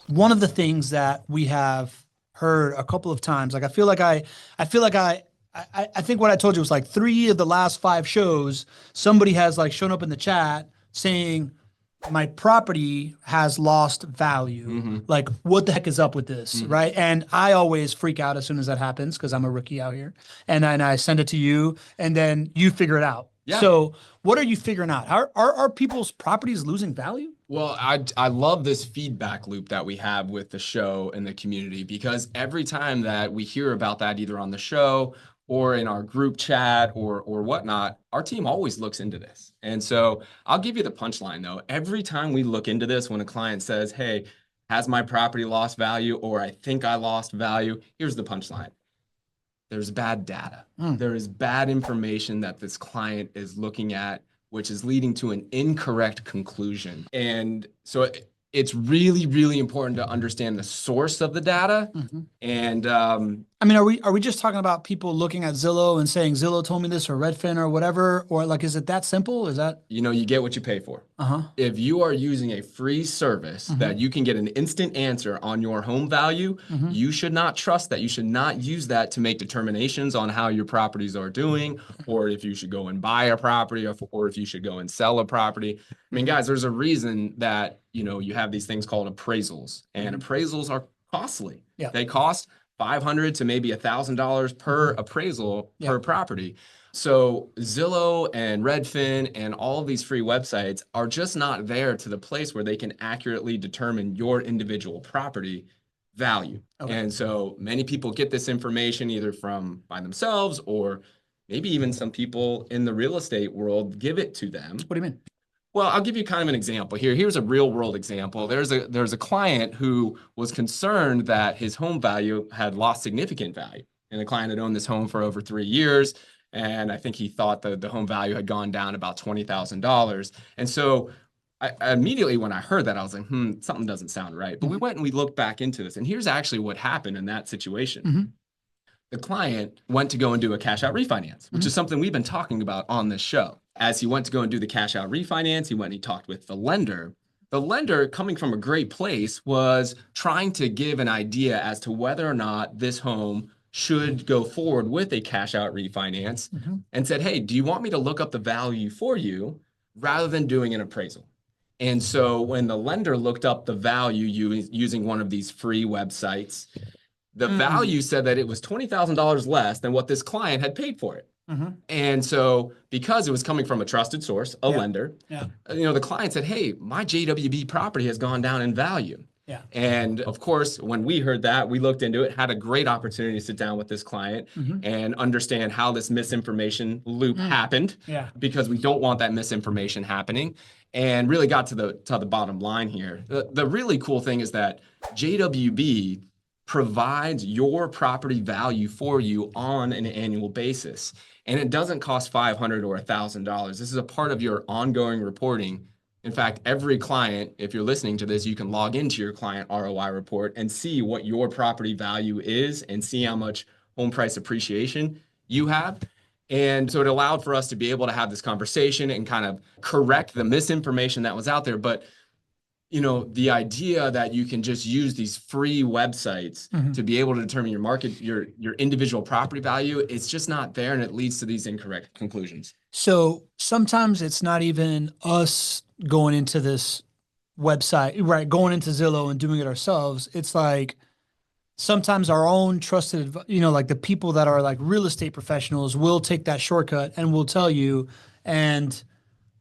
one of the things that we have heard a couple of times, like I think what I told you was like 3 of the last 5 shows, somebody has like shown up in the chat saying my property has lost value. Mm-hmm. Like, what the heck is up with this, right? And I always freak out as soon as that happens because I'm a rookie out here, and then I send it to you, and then you figure it out. Yeah. So, what are you figuring out? Are people's properties losing value? Well, I love this feedback loop that we have with the show and the community, because every time that we hear about that, either on the show or in our group chat or whatnot, our team always looks into this. And so I'll give you the punchline though. Every time we look into this, when a client says, hey, has my property lost value, or I think I lost value, here's the punchline. There's bad data. There is bad information that this client is looking at, which is leading to an incorrect conclusion. And so it's really, really important to understand the source of the data. And I mean, are we just talking about people looking at Zillow and saying Zillow told me this, or Redfin or whatever, or like, is it that simple? Is that? you get what you pay for. If you are using a free service that you can get an instant answer on your home value, you should not trust that. You should not use that to make determinations on how your properties are doing, or if you should go and buy a property, or if you should go and sell a property. I mean, guys, there's a reason that, you have these things called appraisals, and appraisals are costly. Yeah. They cost $500 to maybe $1,000 per appraisal per property. So Zillow and Redfin and all of these free websites are just not there to the place where they can accurately determine your individual property value. And so many people get this information either from by themselves, or maybe even some people in the real estate world give it to them. What do you mean? Well, I'll give you kind of an example here. Here's a real world example. There's a client who was concerned that his home value had lost significant value. And the client had owned this home for over 3 years. And I think he thought that the home value had gone down about $20,000. And so I immediately, when I heard that, I was like, something doesn't sound right. But we went and we looked back into this. And here's actually what happened in that situation. The client went to go and do a cash out refinance, which is something we've been talking about on this show. As he went to go and do the cash out refinance, he went and he talked with the lender. The lender, coming from a great place, was trying to give an idea as to whether or not this home should go forward with a cash out refinance, and said, hey, do you want me to look up the value for you rather than doing an appraisal? And so when the lender looked up the value using one of these free websites, the value said that it was $20,000 less than what this client had paid for it. And so because it was coming from a trusted source, a lender, the client said, hey, my JWB property has gone down in value. And of course, when we heard that, we looked into it, had a great opportunity to sit down with this client and understand how this misinformation loop happened, because we don't want that misinformation happening, and really got to the bottom line here. The really cool thing is that JWB provides your property value for you on an annual basis. And it doesn't cost $500 or $1,000. This is a part of your ongoing reporting. In fact, every client, if you're listening to this, you can log into your client ROI report and see what your property value is and see how much home price appreciation you have. And so it allowed for us to be able to have this conversation and kind of correct the misinformation that was out there. But the idea that you can just use these free websites to be able to determine your market, your individual property value, it's just not there, and it leads to these incorrect conclusions. So sometimes it's not even us going into this website, right? Going into Zillow and doing it ourselves. It's like sometimes our own trusted, like the people that are like real estate professionals will take that shortcut and will tell you, and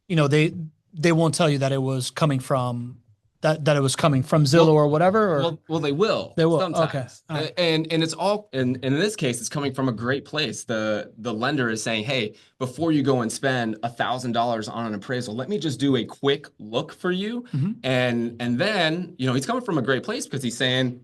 they won't tell you that it was coming from that it was coming from Zillow or whatever. Or? Well, they will. They will. Sometimes. Okay. Right. And it's all, and in this case, it's coming from a great place. The lender is saying, hey, before you go and spend $1,000 on an appraisal, let me just do a quick look for you. And then, he's coming from a great place because he's saying,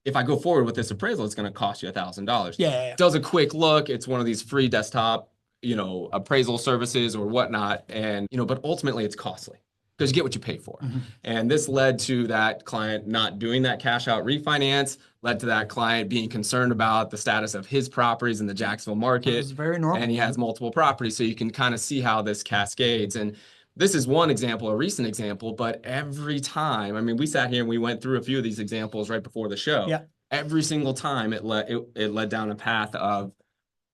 if I go forward with this appraisal, it's going to cost you $1,000. Yeah. Does a quick look. It's one of these free desktop, appraisal services or whatnot. And, but ultimately it's costly, because you get what you pay for. And this led to that client not doing that cash out refinance, led to that client being concerned about the status of his properties in the Jacksonville market. It's very normal. And he has multiple properties. So you can kind of see how this cascades. And this is one example, a recent example, but every time, I mean, we sat here and we went through a few of these examples right before the show. Yeah. Every single time it led down a path of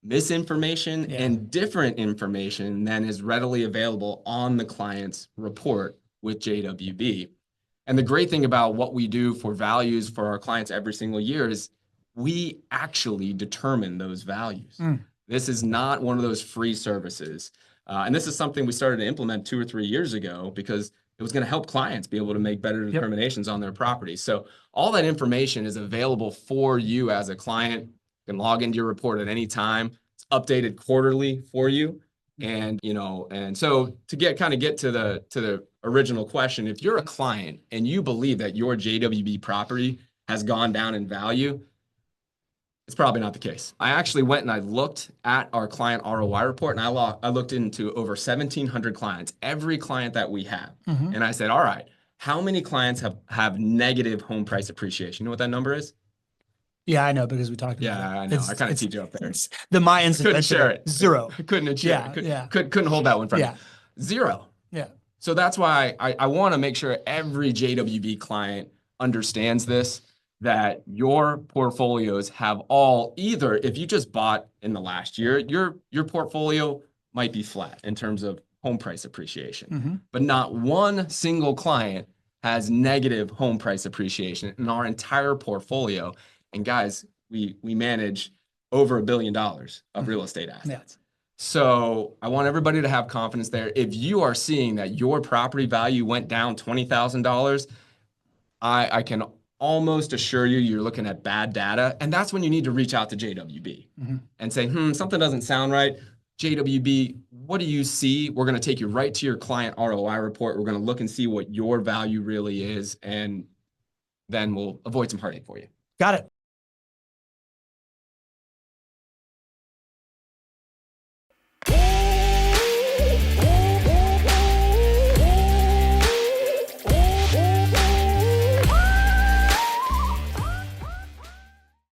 misinformation and different information than is readily available on the client's report with JWB. And the great thing about what we do for values for our clients every single year is we actually determine those values. This is not one of those free services. And this is something we started to implement 2 or 3 years ago because it was going to help clients be able to make better determinations on their property. So all that information is available for you as a client. You can log into your report at any time. It's updated quarterly for you. And, you know, and so to get to the original question, if you're a client and you believe that your JWB property has gone down in value, it's probably not the case. I actually went and I looked at our client ROI report, and I looked into over 1,700 clients, every client that we have. And I said, all right, how many clients have negative home price appreciation? You know what that number is? Yeah, I know because we talked about it. Yeah, I know. I kind of teed you up there. The Mayans couldn't share it. 0. Couldn't share it. Couldn't hold that one from you. 0. Yeah. So that's why I want to make sure every JWB client understands this, that your portfolios have all either, if you just bought in the last year, your portfolio might be flat in terms of home price appreciation, but not one single client has negative home price appreciation in our entire portfolio. And guys, we manage over $1 billion of real estate assets. So I want everybody to have confidence there. If you are seeing that your property value went down $20,000, I can almost assure you you're looking at bad data. And that's when you need to reach out to JWB and say, something doesn't sound right. JWB, what do you see? We're going to take you right to your client ROI report. We're going to look and see what your value really is. And then we'll avoid some heartache for you. Got it.